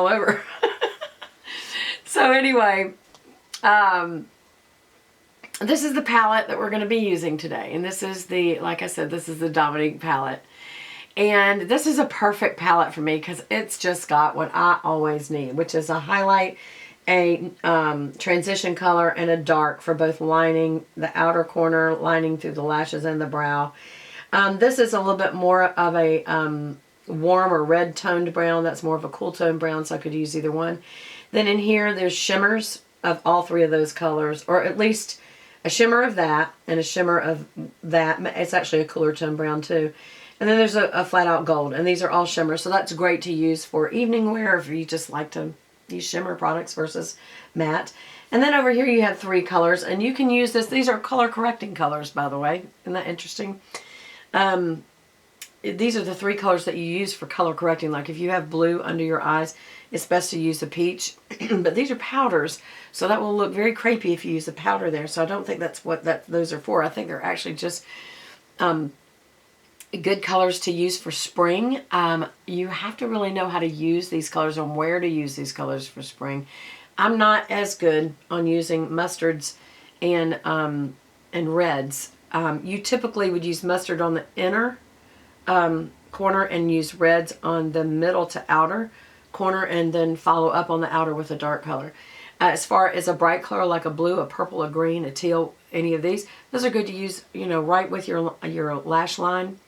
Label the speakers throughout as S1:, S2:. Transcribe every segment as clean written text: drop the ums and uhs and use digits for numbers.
S1: all over. So anyway, this is the palette that we're going to be using today. And this is the, like I said, this is the Dominique palette. And this is a perfect palette for me because it's just got what I always need, which is a highlight, a transition color, and a dark for both lining the outer corner, lining through the lashes and the brow. This is a little bit more of a warm or red toned brown. That's more of a cool tone brown, so I could use either one. Then in here, there's shimmers of all three of those colors, or at least a shimmer of that and a shimmer of that. It's actually a cooler tone brown too. And then there's a flat out gold, and these are all shimmers, so that's great to use for evening wear if you just like to use shimmer products versus matte. And then over here you have three colors, and you can use this. These are color correcting colors, by the way. Isn't that interesting? These are the three colors that you use for color correcting. Like if you have blue under your eyes, it's best to use a peach. But these are powders, so that will look very crepey if you use a powder there. So I don't think that's what those are for. I think they're actually just good colors to use for spring. You have to really know how to use these colors and where to use these colors for spring. I'm not as good on using mustards and reds. You typically would use mustard on the inner corner and use reds on the middle to outer corner, and then follow up on the outer with a dark color. As far as a bright color like a blue, a purple, a green, a teal, any of these, those are good to use, you know, right with your lash line.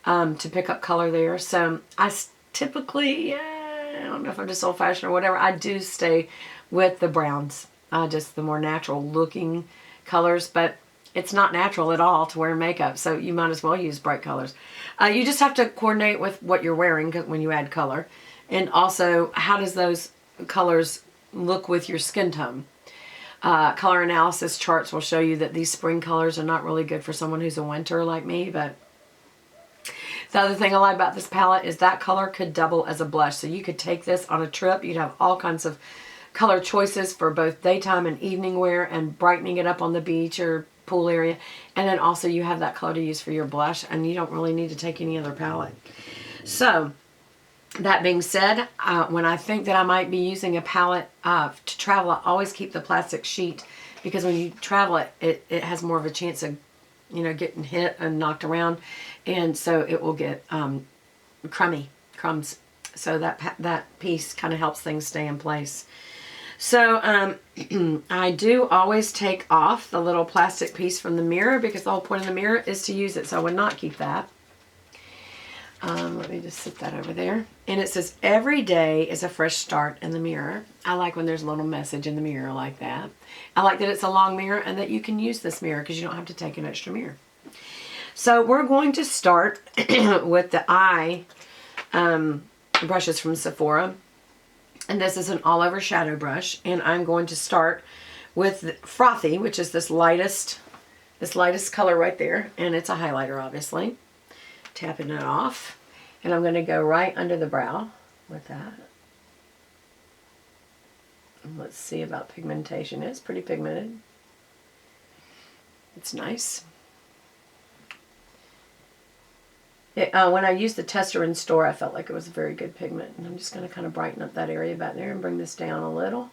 S1: To pick up color there. So I typically, I don't know if I'm just old fashioned or whatever, I do stay with the browns, just the more natural looking colors, but it's not natural at all to wear makeup, so you might as well use bright colors. You just have to coordinate with what you're wearing when you add color, and also how does those colors look with your skin tone. Color analysis charts will show you that these spring colors are not really good for someone who's a winter like me, but the other thing I like about this palette is that color could double as a blush. So you could take this on a trip. You'd have all kinds of color choices for both daytime and evening wear and brightening it up on the beach or pool area. And then also you have that color to use for your blush, and you don't really need to take any other palette. So that being said, when I think that I might be using a palette to travel, I always keep the plastic sheet, because when you travel it has more of a chance of, you know, getting hit and knocked around, and so it will get crumbs. So that piece kind of helps things stay in place. So I do always take off the little plastic piece from the mirror, because the whole point of the mirror is to use it, so I would not keep that. Let me just sit that over there. And it says, every day is a fresh start in the mirror. I like when there's a little message in the mirror like that. I like that it's a long mirror and that you can use this mirror because you don't have to take an extra mirror. So we're going to start with the eye brushes from Sephora. And this is an all-over shadow brush. And I'm going to start with Frothy, which is this lightest color right there. And it's a highlighter, obviously. Tapping it off, and I'm going to go right under the brow with that. And let's see about pigmentation. It's pretty pigmented. It's nice. When I used the tester in store, I felt like it was a very good pigment, and I'm just going to kind of brighten up that area back there and bring this down a little.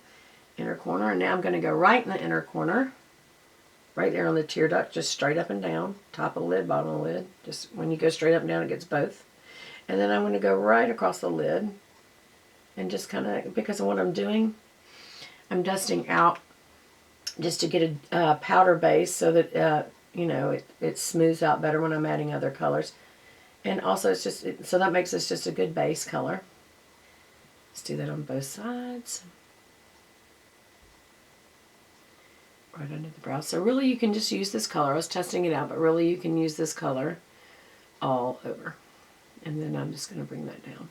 S1: Inner corner, and now I'm going to go right in the inner corner. Right there on the tear duct, just straight up and down. Top of the lid, bottom of the lid. Just when you go straight up and down, it gets both. And then I'm going to go right across the lid. And just kind of, because of what I'm doing, I'm dusting out just to get a powder base so that, you know, it smooths out better when I'm adding other colors. And also it's just, so that makes this just a good base color. Let's do that on both sides. Right under the brow. So really you can just use this color. I was testing it out, but really you can use this color all over. And then I'm just going to bring that down.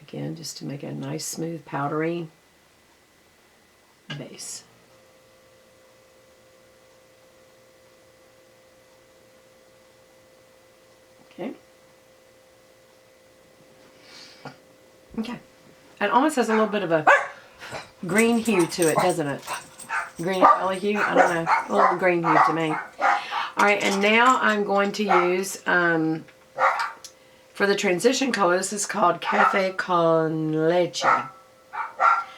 S1: Again, just to make a nice, smooth, powdery base. Okay. Okay. It almost has a little bit of a green hue to it, doesn't it? Green yellow hue? I don't know. A little green hue to me. Alright, and now I'm going to use For the transition color, this is called Cafe con Leche.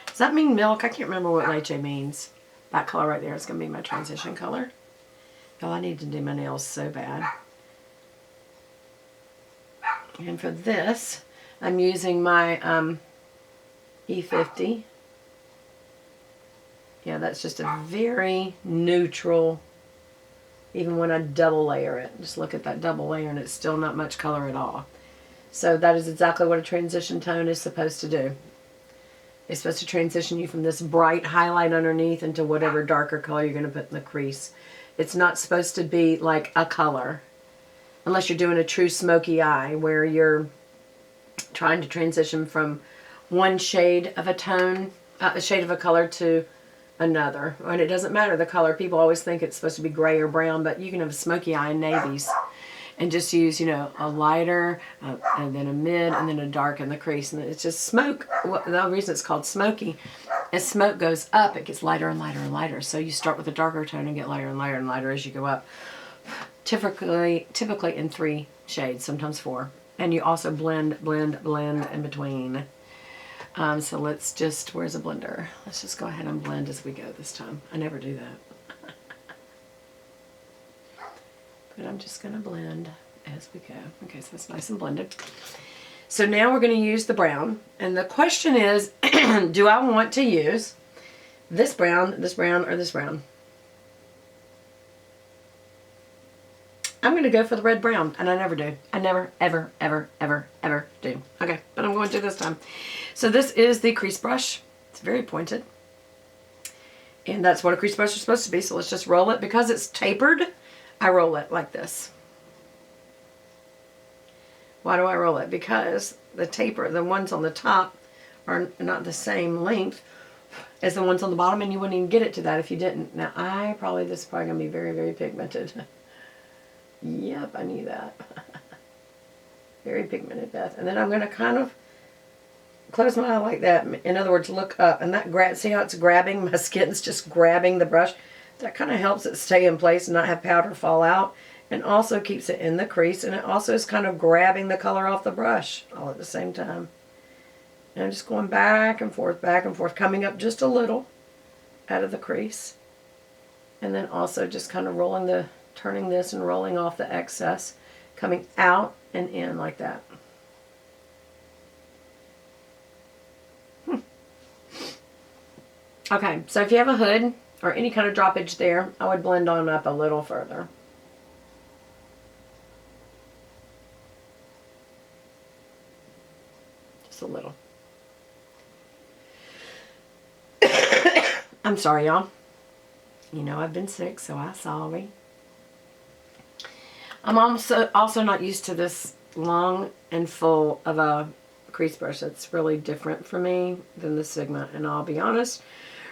S1: Does that mean milk? I can't remember what leche means. That color right there is going to be my transition color. Oh, I need to do my nails so bad. And for this, I'm using my E50. Yeah, that's just a very neutral, even when I double layer it. Just look at that double layer and it's still not much color at all. So that is exactly what a transition tone is supposed to do. It's supposed to transition you from this bright highlight underneath into whatever darker color you're going to put in the crease. It's not supposed to be like a color, unless you're doing a true smoky eye where you're trying to transition from one shade of a tone, a shade of a color to another. And it doesn't matter the color. People always think it's supposed to be gray or brown, but you can have a smoky eye in navies. And just use, you know, a lighter, and then a mid, and then a dark in the crease. And it's just smoke. The reason it's called smoky, as smoke goes up, it gets lighter and lighter and lighter. So you start with a darker tone and get lighter and lighter and lighter as you go up. Typically in 3 shades, sometimes 4. And you also blend in between. So let's just, where's a blender? Let's just go ahead and blend as we go this time. I never do that. But I'm just going to blend as we go. Okay, so it's nice and blended. So now we're going to use the brown. And the question is, do I want to use this brown, or this brown? I'm going to go for the red brown, and I never do. I never, ever, ever, ever, ever do. Okay, but I'm going to this time. So this is the crease brush. It's very pointed. And that's what a crease brush is supposed to be. So let's just roll it. Because it's tapered, I roll it like this. Why do I roll it? Because the ones on the top are not the same length as the ones on the bottom, and you wouldn't even get it to that if you didn't. Now, this is probably going to be very, very pigmented. Yep, I knew that. Very pigmented, Beth. And then I'm going to kind of close my eye like that. In other words, look up. And that see how it's grabbing? My skin's just grabbing the brush. That kind of helps it stay in place and not have powder fall out. And also keeps it in the crease. And it also is kind of grabbing the color off the brush all at the same time. And I'm just going back and forth, coming up just a little out of the crease. And then also just kind of turning this and rolling off the excess, coming out and in like that. Okay, so if you have a hood or any kind of droppage there, I would blend on up a little further. Just a little. I'm sorry, y'all. You know I've been sick, so I'm sorry. I'm also not used to this long and full of a crease brush. It's really different for me than the Sigma. And I'll be honest,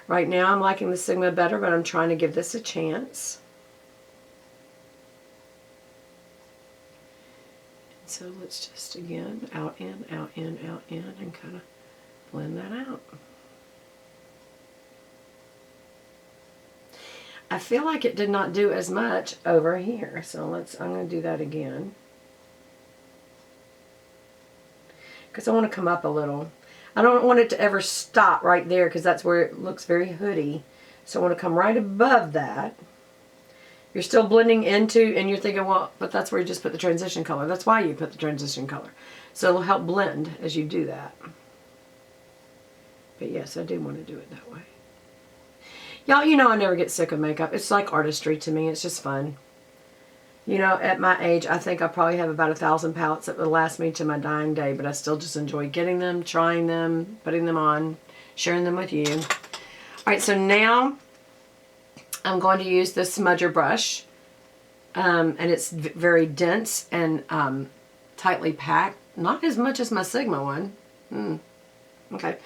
S1: right now I'm liking the Sigma better, but I'm trying to give this a chance. So let's just, again, out, in, out, in, out, in, and kind of blend that out. I feel like it did not do as much over here, so I'm going to do that again. Because I want to come up a little. I don't want it to ever stop right there because that's where it looks very hoodie. So I want to come right above that. You're still blending into, and you're thinking, well, but that's where you just put the transition color. That's why you put the transition color. So it'll help blend as you do that. But yes, I do want to do it that way. Y'all, you know I never get sick of makeup. It's like artistry to me. It's just fun. You know, at my age, I think I probably have about 1,000 palettes that would last me to my dying day, but I still just enjoy getting them, trying them, putting them on, sharing them with you. All right, so now I'm going to use this smudger brush, and it's very dense and tightly packed. Not as much as my Sigma one. Okay.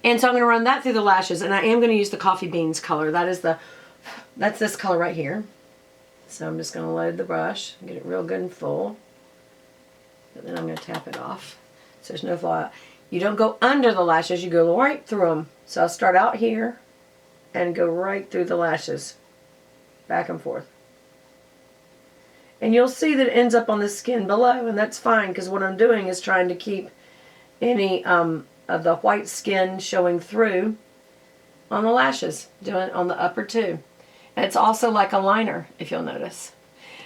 S1: And so I'm going to run that through the lashes, and I am going to use the coffee beans color. That's this color right here. So I'm just going to load the brush, get it real good and full. And then I'm going to tap it off so there's no fallout. You don't go under the lashes, you go right through them. So I'll start out here and go right through the lashes, back and forth. And you'll see that it ends up on the skin below, and that's fine, because what I'm doing is trying to keep any of the white skin showing through on the lashes, doing it on the upper too. And it's also like a liner, if you'll notice.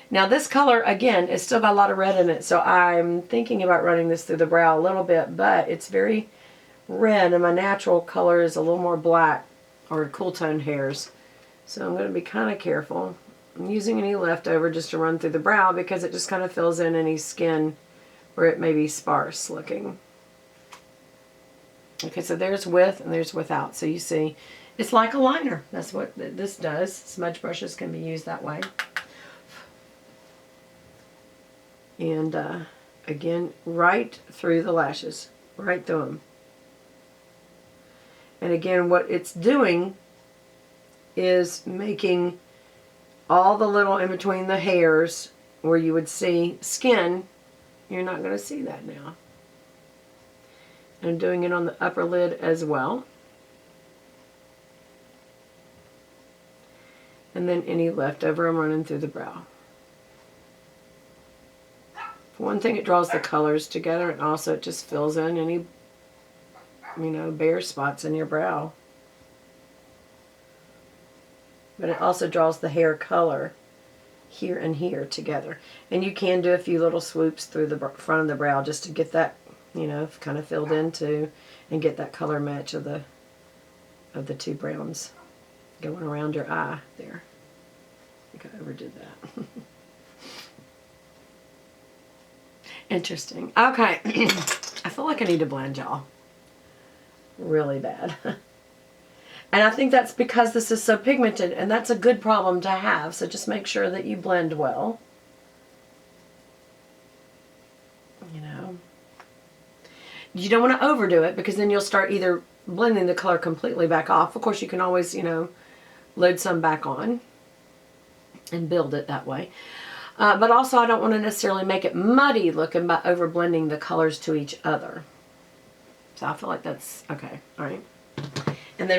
S1: Now this color, again, it's still got a lot of red in it, so I'm thinking about running this through the brow a little bit, but it's very red, and my natural color is a little more black, or cool toned hairs. So I'm going to be kind of careful. I'm using any leftover just to run through the brow, because it just kind of fills in any skin where it may be sparse looking. Okay, so there's with and there's without. So you see, it's like a liner. That's what this does. Smudge brushes can be used that way. And again, right through the lashes, right through them. And again, what it's doing is making all the little in between the hairs where you would see skin, you're not going to see that now. I'm doing it on the upper lid as well. And then any leftover I'm running through the brow. For one thing, it draws the colors together, and also it just fills in any, bare spots in your brow. But it also draws the hair color here and here together. And you can do a few little swoops through the front of the brow just to get that, kind of filled into, and get that color match of the two browns going around your eye there. I think I overdid that. Interesting. Okay. I feel like I need to blend, y'all. Really bad. And I think that's because this is so pigmented, and that's a good problem to have. So just make sure that you blend well. You don't want to overdo it, because then you'll start either blending the color completely back off. Of course, you can always, load some back on and build it that way. But also, I don't want to necessarily make it muddy looking by over blending the colors to each other. So I feel like that's okay. All right.